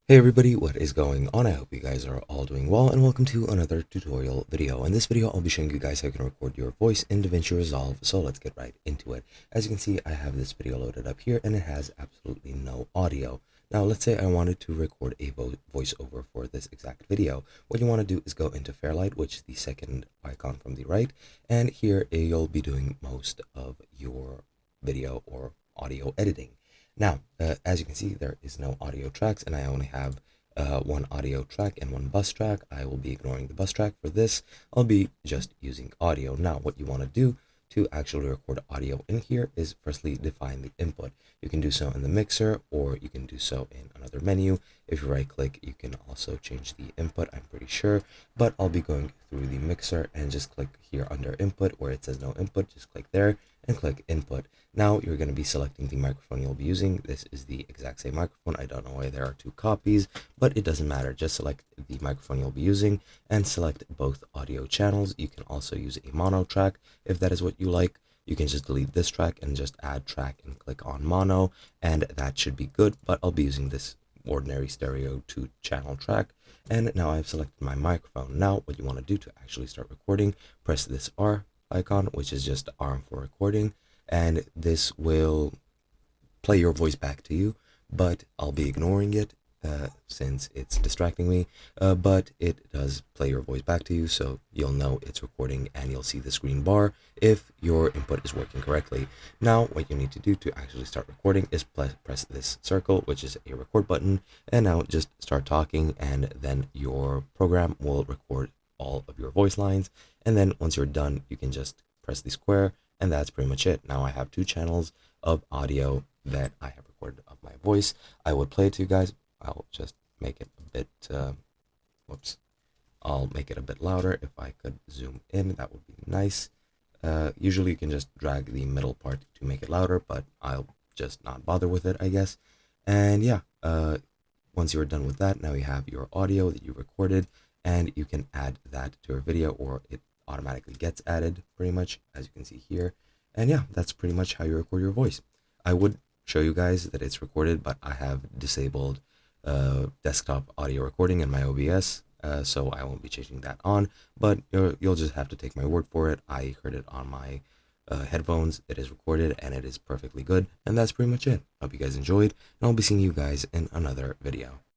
Hey everybody, what is going on? I hope you guys are all doing well and welcome to another tutorial video. In this video, I'll be showing you guys how you can record your voice in Davinci Resolve, so let's get right into it. As you can see, I have this video loaded up here and it has absolutely no audio. Now, let's say I wanted to record a voiceover for this exact video. What you want to do is go into Fairlight, which is the second icon from the right, and here you'll be doing most of your video or audio editing. Now, as you can see, there is no audio tracks, and I only have one audio track and one bus track. I will be ignoring the bus track for this. I'll be just using audio. Now, what you want to do to actually record audio in here is firstly define the input. You can do so in the mixer, or you can do so in another menu. If you right click, you can also change the input, I'm pretty sure, but I'll be going through the mixer and just click here under input where it says no input. Just click there and click input. Now you're going to be selecting the microphone you'll be using. This is the exact same microphone. I don't know why there are two copies, but it doesn't matter. Just select the microphone you'll be using and select both audio channels. You can also use a mono track if that is what you like. You can just delete this track and just add track and click on mono, and that should be good, but I'll be using this ordinary stereo 2-channel track. And now I've selected my microphone. Now what you want to do to actually start recording, press this R icon, which is just arm for recording, and this will play your voice back to you, but I'll be ignoring it since it's distracting me, but it does play your voice back to you, so you'll know it's recording and you'll see this green bar if your input is working correctly. Now what you need to do to actually start recording is press this circle, which is a record button, and now just start talking, and then your program will record all of your voice lines, and then once you're done you can just press the square, and that's pretty much it. Now I have two channels of audio that I have recorded of my voice. I would play it to you guys. I'll just make it a bit, whoops, I'll make it a bit louder. If I could zoom in, that would be nice. Usually you can just drag the middle part to make it louder, but I'll just not bother with it, I guess. And yeah, once you're done with that, now you have your audio that you recorded, and you can add that to your video, or it automatically gets added pretty much, as you can see here. And yeah, that's pretty much how you record your voice. I would show you guys that it's recorded, but I have disabled desktop audio recording in my OBS, so I won't be changing that on, but you'll just have to take my word for it. I heard it on my headphones. It is recorded and it is perfectly good, and that's pretty much it. Hope you guys enjoyed, and I'll be seeing you guys in another video.